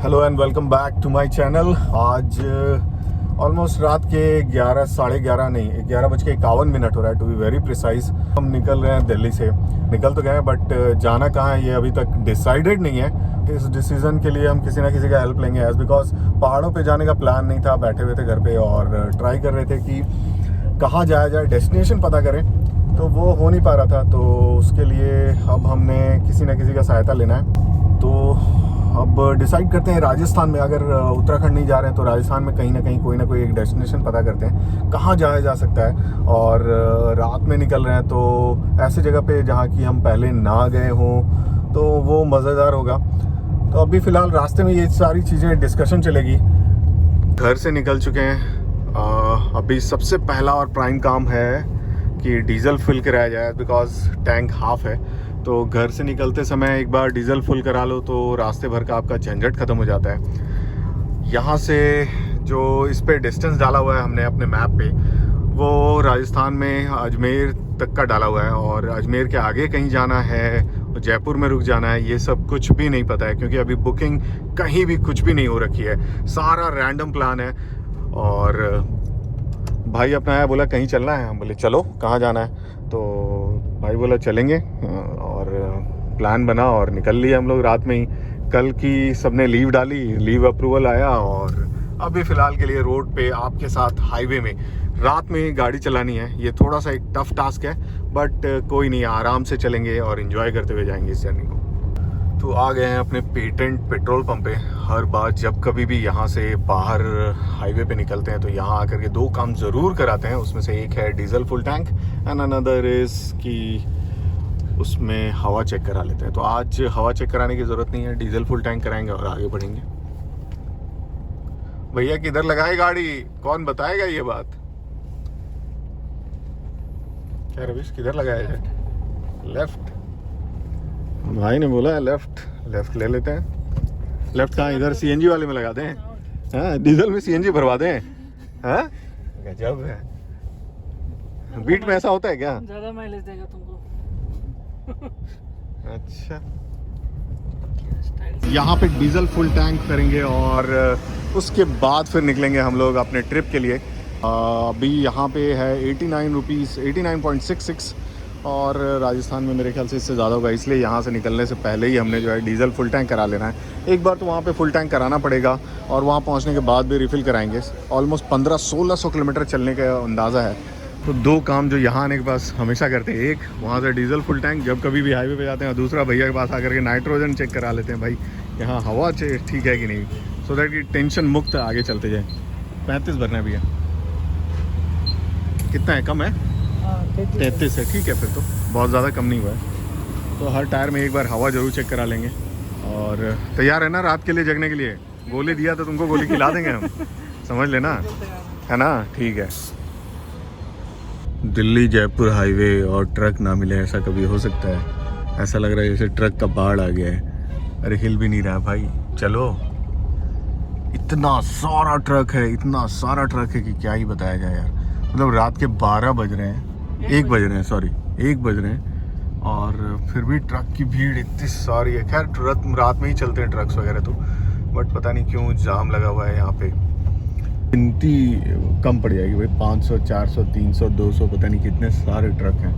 Hello and welcome back to my channel. आज almost रात के 11 साढ़े 11 नहीं 11:51 हो रहा है टू बी वेरी प्रिसाइज। हम निकल रहे हैं दिल्ली से। निकल तो गए हैं बट जाना कहाँ है ये अभी तक डिसाइडेड नहीं है। इस डिसीज़न के लिए हम किसी ना किसी का हेल्प लेंगे एज बिकॉज पहाड़ों पे जाने का प्लान नहीं था। बैठे हुए थे घर पे और ट्राई कर रहे थे कि कहाँ जाया जाए, डेस्टिनेशन पता करें, तो वो हो नहीं पा रहा था। तो उसके लिए अब हमने किसी ना किसी का सहायता लेना है। तो अब डिसाइड करते हैं राजस्थान में, अगर उत्तराखंड नहीं जा रहे हैं तो राजस्थान में कहीं ना कोई एक डेस्टिनेशन पता करते हैं कहाँ जाया जा सकता है। और रात में निकल रहे हैं तो ऐसी जगह पे जहाँ की हम पहले ना गए हों तो वो मज़ेदार होगा। तो अभी फ़िलहाल रास्ते में ये सारी चीज़ें डिस्कशन चलेगी। घर से निकल चुके हैं। अभी सबसे पहला और प्राइम काम है कि डीजल फिल कराया जाए बिकॉज टैंक हाफ है। तो घर से निकलते समय एक बार डीजल फुल करा लो तो रास्ते भर का आपका झंझट ख़त्म हो जाता है। यहाँ से जो इस पे डिस्टेंस डाला हुआ है हमने अपने मैप पे, वो राजस्थान में अजमेर तक का डाला हुआ है। और अजमेर के आगे कहीं जाना है, जयपुर में रुक जाना है, ये सब कुछ भी नहीं पता है क्योंकि अभी बुकिंग कहीं भी कुछ भी नहीं हो रखी है। सारा रैंडम प्लान है। और भाई अपना है, बोला कहीं चलना है। हम बोले चलो, कहाँ जाना है? तो भाई बोला चलेंगे। और प्लान बना और निकल लिए हम लोग रात में ही। कल की सबने लीव डाली, लीव अप्रूवल आया और अभी फ़िलहाल के लिए रोड पे आपके साथ हाईवे में रात में गाड़ी चलानी है। ये थोड़ा सा एक टफ टास्क है बट कोई नहीं, आराम से चलेंगे और एंजॉय करते हुए जाएंगे इस जर्नी को। तो आ गए हैं अपने पेटेंट पेट्रोल पंप पे। हर बार जब कभी भी यहाँ से बाहर हाईवे पे निकलते हैं तो यहाँ आकर के दो काम ज़रूर कराते हैं। उसमें से एक है diesel full tank and another is कि उसमें हवा चेक करा लेते हैं। तो आज हवा चेक कराने की ज़रूरत नहीं है, डीजल फुल टैंक कराएंगे और आगे बढ़ेंगे। भैया किधर लगाए गाड़ी, कौन बताएगा ये बात? क्या रविश, किधर लगाया जाए? लेफ्ट। भाई ने बोला है लेफ्ट ले लेते हैं। लेफ्ट कहाँ? इधर सीएनजी वाले में लगा दें? हाँ, डीजल में सीएनजी भरवा दें? हाँ, गजब है। बीट में ऐसा होता है क्या? ज्यादा माइलेज देगा तुमको। अच्छा, यहाँ पे डीजल फुल टैंक करेंगे और उसके बाद फिर निकलेंगे हम लोग अपने ट्रिप के लिए। अभी यहाँ पे है 89 रुपीज़ 89.66 और राजस्थान में मेरे ख्याल से इससे ज़्यादा होगा। इसलिए यहाँ से निकलने से पहले ही हमने जो है डीजल फुल टैंक करा लेना है। एक बार तो वहाँ पे फुल टैंक कराना पड़ेगा और वहाँ पहुँचने के बाद भी रिफ़िल कराएंगे। ऑलमोस्ट 1500-1600 किलोमीटर चलने का अंदाज़ा है। तो दो काम जो यहाँ आने के पास हमेशा करते हैं, एक वहाँ से डीजल फुल टैंक जब कभी भी हाईवे पे जाते हैं, और दूसरा भैया के पास आकर के नाइट्रोजन चेक करा लेते हैं भाई यहाँ हवा ठीक है कि नहीं, सो दैट कि टेंशन मुक्त आगे चलते जाए। 35 भरना है भैया। कितना है, कम है? 33 है, ठीक है फिर तो बहुत ज़्यादा कम नहीं हुआ है। तो हर टायर में एक बार हवा ज़रूर चेक करा लेंगे। और तैयार है ना रात के लिए जगने के लिए? गोली दिया तो तुमको गोली खिला देंगे हम, समझ लेना, है ना? ठीक है। दिल्ली जयपुर हाईवे और ट्रक ना मिले, ऐसा कभी हो सकता है? ऐसा लग रहा है जैसे ट्रक का बाढ़ आ गया है। अरे हिल भी नहीं रहा भाई। चलो, इतना सारा ट्रक है कि क्या ही बताया जाए यार। मतलब रात के 12 बज रहे हैं, 1 बज रहे हैं और फिर भी ट्रक की भीड़ इतनी सारी है। खैर रात में ही चलते हैं ट्रक्स वगैरह तो, बट पता नहीं क्यों जाम लगा हुआ है यहाँ पे। गिनती कम पड़ जाएगी भाई, 500 400 300 200 पता नहीं कितने सारे ट्रक हैं।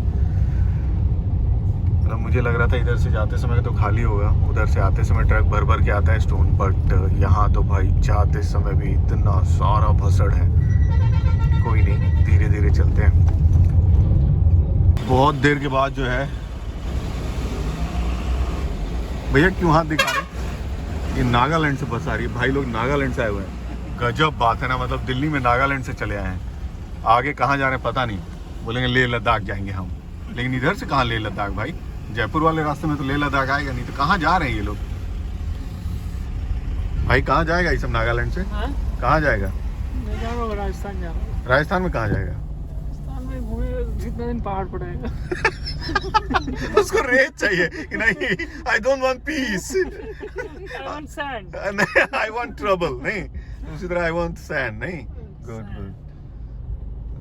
मतलब मुझे लग रहा था इधर से जाते समय तो खाली होगा, उधर से आते समय ट्रक भर के आता है स्टोन, बट यहाँ तो भाई जाते समय भी इतना सारा भसड़ है। कोई नहीं, धीरे धीरे चलते हैं। बहुत देर के बाद जो है भैया क्यों हाथ दिखा रहे? ये नागालैंड से बस आ रही है भाई, लोग नागालैंड से आए हुए हैं। गजब बात है ना, मतलब दिल्ली में नागालैंड से चले आए हैं। आगे कहाँ जा रहे हैं पता नहीं, बोलेंगे लेह लद्दाख जाएंगे हम, लेकिन इधर से कहाँ लेह लद्दाख भाई? जयपुर वाले रास्ते में तो लेह लद्दाख आएगा नहीं, तो कहाँ जा रहे हैं ये लोग? भाई कहाँ जाएगा ये सब नागालैंड से? कहाँ जाएगा? राजस्थान जा रहा हूँ। राजस्थान में कहाँ जाएगा? राजस्थान में घूमे जितना दिन पहाड़ पड़ेगा। उसको रेत चाहिए कि नहीं? I don't want piece, I want trouble. नहीं, उसी तरह आई वांट सैंड। नहीं, गुड।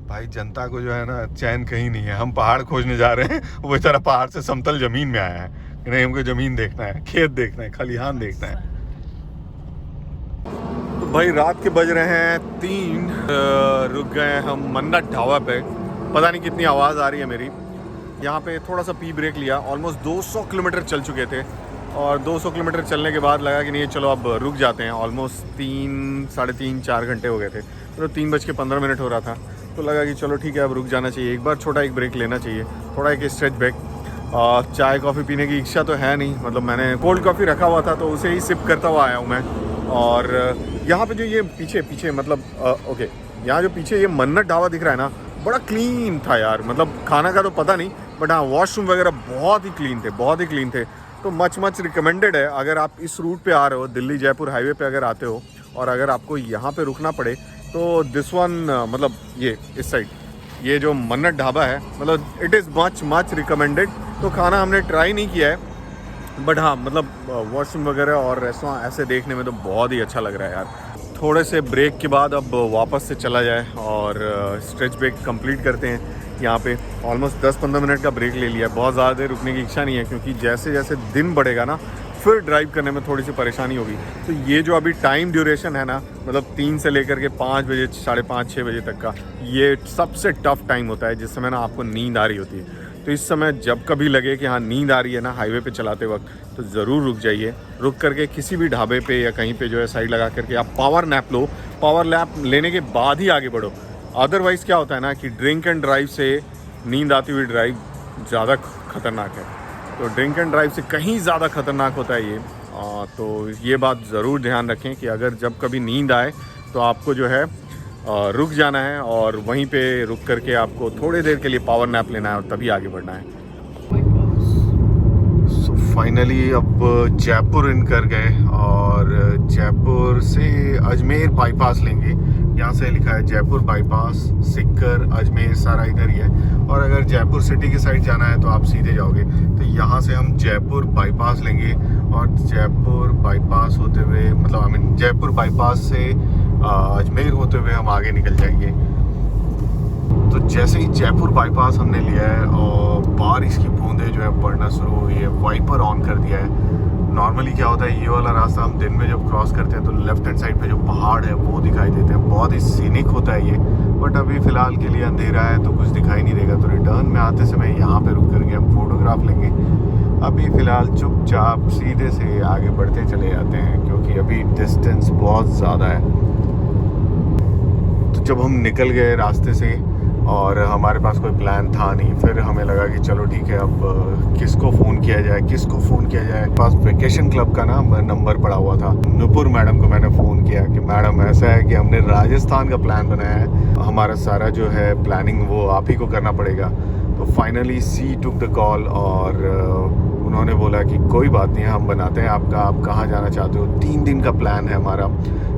भाई जनता को जो है ना चैन कहीं नहीं है। हम पहाड़ खोजने जा रहे हैं, वो बेचारा पहाड़ से समतल जमीन में आया है कि नहीं, हमको जमीन देखना है, खेत देखना है, खलिहान देखना है। भाई रात के बज रहे हैं 3, रुक गए हैं हम मन्नत ढाबा पे। पता नहीं कितनी आवाज़ आ रही है मेरी। यहाँ पे थोड़ा सा पी ब्रेक लिया। ऑलमोस्ट 200 किलोमीटर चल चुके थे और 200 किलोमीटर चलने के बाद लगा कि नहीं चलो अब रुक जाते हैं। ऑलमोस्ट 3, साढ़े 3, 4 घंटे हो गए थे। तो 3:15 हो रहा था तो लगा कि चलो ठीक है अब रुक जाना चाहिए। एक बार छोटा एक ब्रेक लेना चाहिए, थोड़ा एक स्ट्रेच ब्रेक। चाय कॉफ़ी पीने की इच्छा तो है नहीं, मतलब मैंने कोल्ड कॉफ़ी रखा हुआ था तो उसे ही सिप करता हुआ आया हूँ मैं। और यहाँ पे जो ये पीछे मतलब ओके, यहाँ जो पीछे ये मन्नत ढाबा दिख रहा है ना, बड़ा क्लीन था यार। मतलब खाना का तो पता नहीं, बट हाँ वॉशरूम वगैरह बहुत ही क्लीन थे। तो मच रिकमेंडेड है अगर आप इस रूट पे आ रहे हो, दिल्ली जयपुर हाईवे पे अगर आते हो और अगर आपको यहाँ पे रुकना पड़े तो दिस वन, मतलब ये इस साइड ये जो मन्नत ढाबा है, मतलब इट इज़ मच रिकमेंडेड। तो खाना हमने ट्राई नहीं किया है, बट हाँ मतलब वॉशरूम वगैरह और रेस्टोरेंट ऐसे देखने में तो बहुत ही अच्छा लग रहा है यार। थोड़े से ब्रेक के बाद अब वापस से चला जाए और स्ट्रेच ब्रेक कंप्लीट करते हैं। यहाँ पे ऑलमोस्ट 10-15 मिनट का ब्रेक ले लिया। बहुत ज़्यादा देर रुकने की इच्छा नहीं है क्योंकि जैसे जैसे दिन बढ़ेगा ना फिर ड्राइव करने में थोड़ी सी परेशानी होगी। तो ये जो अभी टाइम ड्यूरेशन है ना, मतलब 3 से लेकर के 5 बजे, 5:30, 6 बजे तक का, ये सबसे टफ टाइम होता है जिस समय ना आपको नींद आ रही होती है। तो इस समय जब कभी लगे कि हाँ नींद आ रही है ना हाईवे पे चलाते वक्त, तो ज़रूर रुक जाइए। रुक करके किसी भी ढाबे पे या कहीं पे जो है साइड लगा करके आप पावर नैप लो। पावर नैप लेने के बाद ही आगे बढ़ो। अदरवाइज़ क्या होता है ना कि ड्रिंक एंड ड्राइव से नींद आती हुई ड्राइव ज़्यादा खतरनाक है। तो ड्रिंक एंड ड्राइव से कहीं ज़्यादा खतरनाक होता है ये। तो ये बात ज़रूर ध्यान रखें कि अगर जब कभी नींद आए तो आपको जो है रुक जाना है और वहीं पे रुक करके आपको थोड़ी देर के लिए पावर नैप लेना है और तभी आगे बढ़ना है। सो फाइनली अब जयपुर इन कर गए और जयपुर से अजमेर बाईपास लेंगे। यहाँ से लिखा है जयपुर बाईपास, सिक्कर, अजमेर, सारा इधर ही है। और अगर जयपुर सिटी की साइड जाना है तो आप सीधे जाओगे। तो यहाँ से हम जयपुर बाईपास लेंगे और जयपुर बाईपास होते हुए, मतलब जयपुर बाईपास से अजमेर होते हुए हम आगे निकल जाएंगे। तो जैसे ही जयपुर बाईपास हमने लिया है और बारिश की बूंदें जो है पड़ना शुरू हुई है, वाइपर ऑन कर दिया है। नॉर्मली क्या होता है, ये वाला रास्ता हम दिन में जब क्रॉस करते हैं तो लेफ्ट हैंड साइड पे जो पहाड़ है वो दिखाई देते हैं, बहुत ही सीनिक होता है ये। बट अभी फ़िलहाल के लिए अंधेरा है तो कुछ दिखाई नहीं देगा। तो रिटर्न में आते समय यहाँ पे रुक करके हम फोटोग्राफ लेंगे। अभी फ़िलहाल चुपचाप सीधे से आगे बढ़ते चले जाते हैं क्योंकि अभी डिस्टेंस बहुत ज़्यादा है। तो जब हम निकल गए रास्ते से और हमारे पास कोई प्लान था नहीं, फिर हमें लगा कि चलो ठीक है अब किसको फ़ोन किया जाए। पास वेकेशन क्लब का ना नंबर पड़ा हुआ था। नुपुर मैडम को मैंने फ़ोन किया कि मैडम ऐसा है कि हमने राजस्थान का प्लान बनाया है, हमारा सारा जो है प्लानिंग वो आप ही को करना पड़ेगा। तो finally she took the call और उन्होंने बोला कि कोई बात नहीं, हम बनाते हैं आपका, आप कहाँ जाना चाहते हो। 3 दिन का प्लान है हमारा,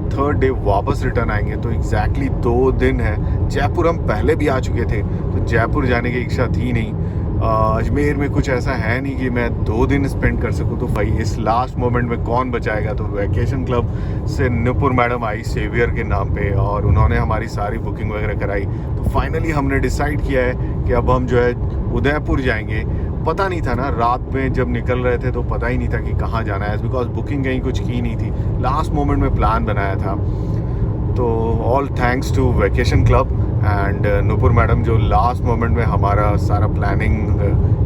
3rd डे वापस रिटर्न आएंगे। तो एग्जैक्टली 2 दिन है। जयपुर हम पहले भी आ चुके थे तो जयपुर जाने की इच्छा थी नहीं। अजमेर में कुछ ऐसा है नहीं कि मैं 2 दिन स्पेंड कर सकूं। तो भाई इस लास्ट मोमेंट में कौन बचाएगा। तो वेकेशन क्लब से नुपुर मैडम आई सेवियर के नाम पे और उन्होंने हमारी सारी बुकिंग वगैरह कराई। तो फाइनली हमने डिसाइड किया है कि अब हम जो है उदयपुर जाएंगे। पता नहीं था ना, रात में जब निकल रहे थे तो पता ही नहीं था कि कहाँ जाना है, बिकॉज बुकिंग कहीं कुछ की नहीं थी। लास्ट मोमेंट में प्लान बनाया था। तो all thanks to vacation club and Nupur madam जो लास्ट मोमेंट में हमारा सारा प्लानिंग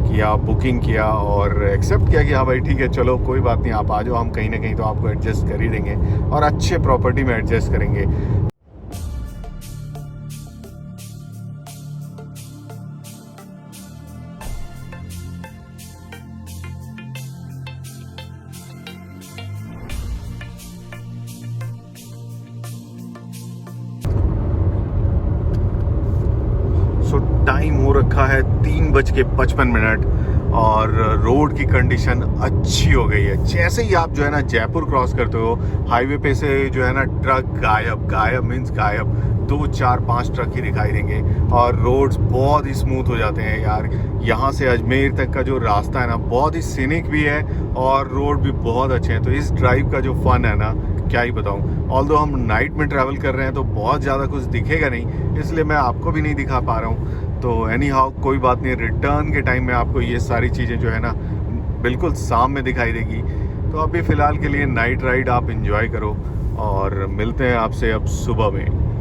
किया, बुकिंग किया और एक्सेप्ट किया कि हाँ भाई ठीक है चलो कोई बात नहीं, आप आ जाओ, हम कहीं ना कहीं तो आपको एडजस्ट कर ही देंगे और अच्छे प्रॉपर्टी में एडजस्ट करेंगे। टाइम हो रखा है 3:55 और रोड की कंडीशन अच्छी हो गई है। जैसे ही आप जो है ना जयपुर क्रॉस करते हो हाईवे पे से जो है ना ट्रक गायब मीन्स गायब, 2, 4, 5 ट्रक ही दिखाई देंगे और रोड्स बहुत ही स्मूथ हो जाते हैं यार। यहाँ से अजमेर तक का जो रास्ता है ना बहुत ही सीनिक भी है और रोड भी बहुत अच्छे हैं। तो इस ड्राइव का जो फन है ना क्या ही बताऊँ। ऑल्दो हम नाइट में ट्रैवल कर रहे हैं तो बहुत ज़्यादा कुछ दिखेगा नहीं, इसलिए मैं आपको भी नहीं दिखा पा रहा हूँ। तो एनी हाउ कोई बात नहीं, रिटर्न के टाइम में आपको ये सारी चीज़ें जो है ना बिल्कुल सामने दिखाई देगी। तो अभी फ़िलहाल के लिए नाइट राइड आप इंजॉय करो और मिलते हैं आपसे अब सुबह में।